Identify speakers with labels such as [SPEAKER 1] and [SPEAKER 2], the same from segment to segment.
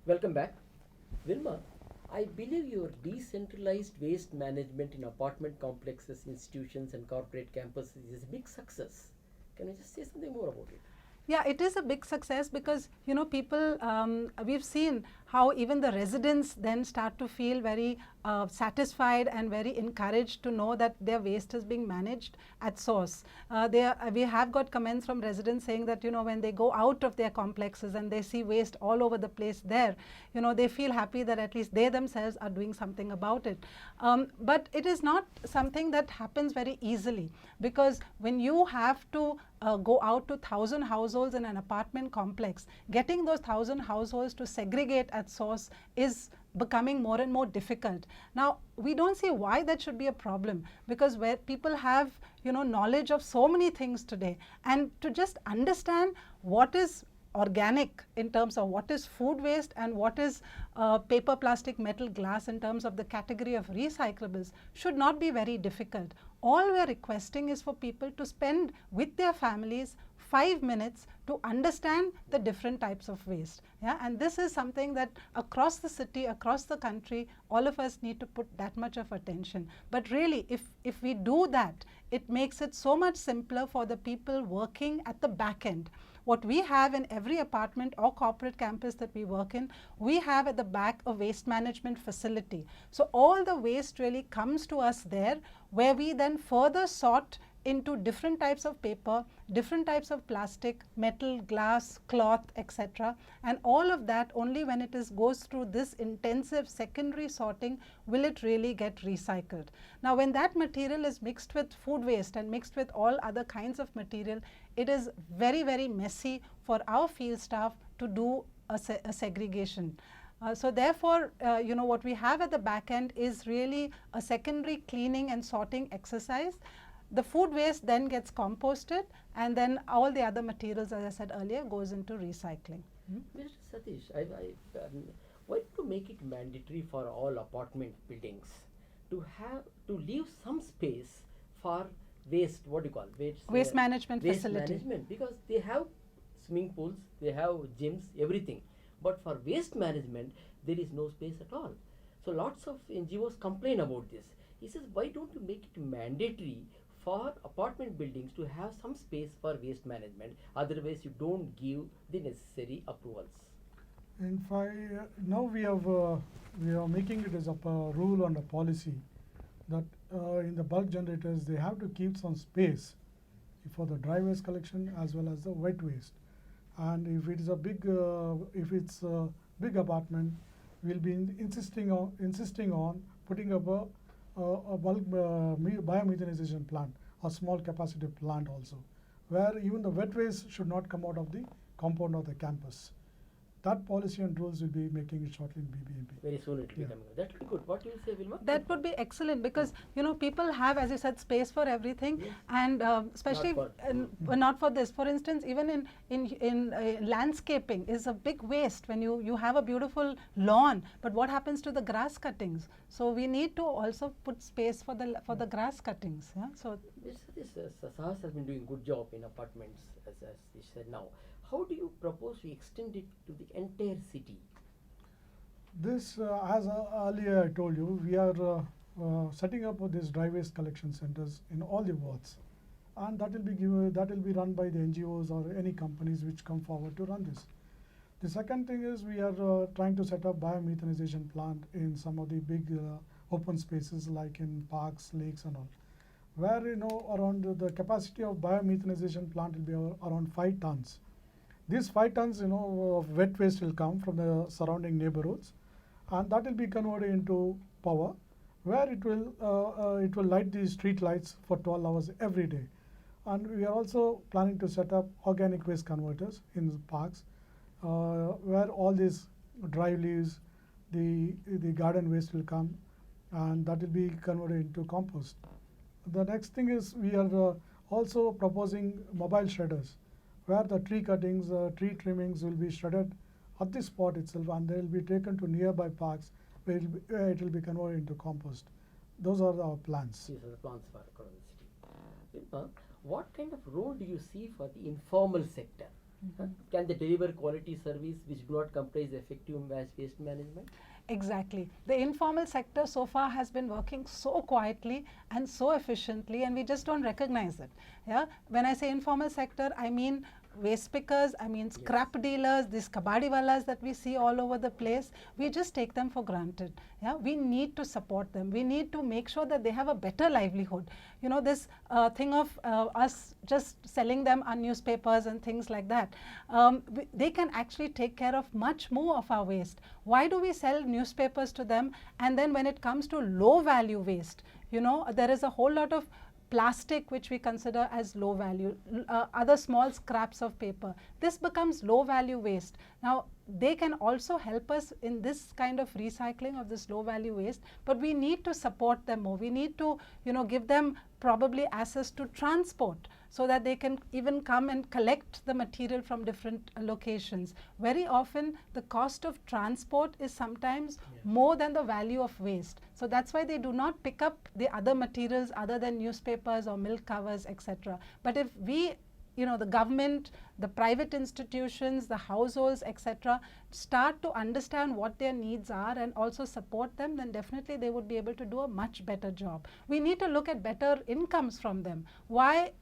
[SPEAKER 1] Welcome back. Vilma, I believe your decentralized waste management in apartment complexes, institutions, and corporate campuses is a big success. Can you just say something more about it?
[SPEAKER 2] Yeah, it is a big success because people. We've seen how even the residents then start to feel very satisfied and very encouraged to know that their waste is being managed at source. We have got comments from residents saying that when they go out of their complexes and they see waste all over the place there, they feel happy that at least they themselves are doing something about it. But it is not something that happens very easily, because when you have to go out to 1,000 households in an apartment complex, getting those 1,000 households to segregate at source is becoming more and more difficult. Now, we don't see why that should be a problem, because where people have knowledge of so many things today, and to just understand what is organic in terms of what is food waste and what is paper, plastic, metal, glass in terms of the category of recyclables should not be very difficult. All we are requesting is for people to spend with their families 5 minutes to understand the different types of waste. Yeah? And this is something that across the city, across the country, all of us need to put that much of attention. But really, if we do that, it makes it so much simpler for the people working at the back end. What we have in every apartment or corporate campus that we work in, we have at the back a waste management facility. So all the waste really comes to us there, where we then further sort into different types of paper, different types of plastic, metal, glass, cloth, etc. And all of that, only when it goes through this intensive secondary sorting will it really get recycled. Now, when that material is mixed with food waste and mixed with all other kinds of material, it is very, very messy for our field staff to do a segregation. So therefore, what we have at the back end is really a secondary cleaning and sorting exercise. The food waste then gets composted, and then all the other materials, as I said earlier, goes into recycling.
[SPEAKER 1] Mr. Satish, why to make it mandatory for all apartment buildings to leave some space for waste? What do you call
[SPEAKER 2] waste management
[SPEAKER 1] waste
[SPEAKER 2] facility?
[SPEAKER 1] management, because they have swimming pools, they have gyms, everything. But for waste management, there is no space at all. So lots of NGOs complain about this. He says, why don't you make it mandatory for apartment buildings to have some space for waste management? Otherwise, you don't give the necessary approvals.
[SPEAKER 3] In fact, now we are making it as a rule and a policy that in the bulk generators they have to keep some space for the dry waste collection as well as the wet waste. And if it is a big apartment, we'll be insisting on putting up a bulk biomethanization plant, a small capacity plant also, where even the wet waste should not come out of the compound of the campus. That policy and rules will be making it shortly in BBMP.
[SPEAKER 1] Very soon it will be coming. That will be good. What do you say, Vilma?
[SPEAKER 2] That would be excellent, because people have, as you said, space for everything. Yes. And especially not for this. For instance, even in landscaping is a big waste when you have a beautiful lawn, but what happens to the grass cuttings? So we need to also put space for the grass cuttings. Yeah. So
[SPEAKER 1] this Sahas has been doing good job in apartments, as he said now. How do you propose to extend it to the entire city?
[SPEAKER 3] This, as earlier I told you, we are setting up these dry waste collection centers in all the wards, and that will be run by the NGOs or any companies which come forward to run this. The second thing is we are trying to set up biomethanization plant in some of the big open spaces like in parks, lakes, and all, where around the capacity of biomethanization plant will be around 5 tons. These 5 tons, of wet waste will come from the surrounding neighborhoods, and that will be converted into power, where it will light the street lights for 12 hours every day. And we are also planning to set up organic waste converters in the parks, where all these dry leaves, the garden waste will come, and that will be converted into compost. The next thing is we are also proposing mobile shredders, where the tree cuttings, tree trimmings will be shredded at the spot itself, and they will be taken to nearby parks where it will be converted into compost. Those are our plans.
[SPEAKER 1] These are the plans for across the city. Vilma, what kind of role do you see for the informal sector? Can they deliver quality service which do not comprise effective waste management?
[SPEAKER 2] Exactly. The informal sector so far has been working so quietly and so efficiently, and we just don't recognize it. Yeah. When I say informal sector, I mean waste pickers, I mean scrap dealers, these kabadiwalas that we see all over the place. We just take them for granted. Yeah. We need to support them. We need to make sure that they have a better livelihood. You know, this thing of us just selling them our newspapers and things like that, they can actually take care of much more of our waste. Why do we sell newspapers to them, and then when it comes to low value waste, you know, there is a whole lot of plastic which we consider as low value, other small scraps of paper. This becomes low value waste. Now, they can also help us in this kind of recycling of this low value waste, but we need to support them more. We need to, you know, give them probably access to transport so that they can even come and collect the material from different locations. Very often the cost of transport is sometimes more than the value of waste. So that's why they do not pick up the other materials other than newspapers or milk covers, etc. But if we, you know, the government, the private institutions, the households, etc., start to understand what their needs are and also support them, then definitely they would be able to do a much better job. We need to look at better incomes from them. Why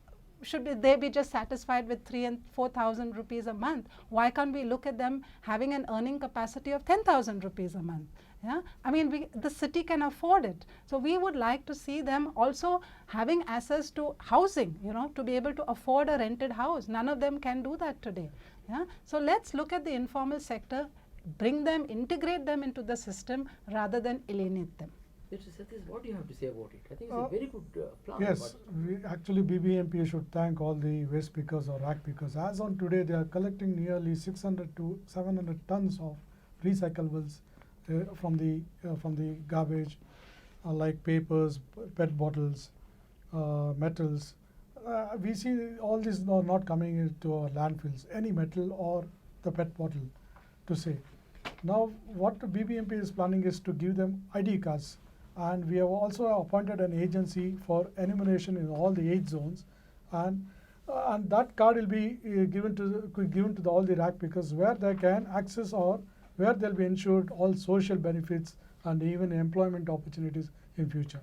[SPEAKER 2] should they be just satisfied with 3,000 and 4,000 rupees a month? Why can't we look at them having an earning capacity of 10,000 rupees a month? Yeah, I mean, the city can afford it. So we would like to see them also having access to housing, you know, to be able to afford a rented house. None of them can do that today. Yeah, so let's look at the informal sector, bring them, integrate them into the system rather than alienate them.
[SPEAKER 1] Mr. Satish, what do you have to say about it? I think it's a very good plan.
[SPEAKER 3] Yes, actually BBMP should thank all the waste pickers or rack pickers. As on today, they are collecting nearly 600 to 700 tons of recyclables from the garbage, like papers, PET bottles, metals. We see all this not coming into our landfills, any metal or the PET bottle, to say. Now, what the BBMP is planning is to give them ID cards, and we have also appointed an agency for enumeration in all the 8 zones, and that card will be given to all the rack pickers, where they can access or where they'll be ensured all social benefits and even employment opportunities in future.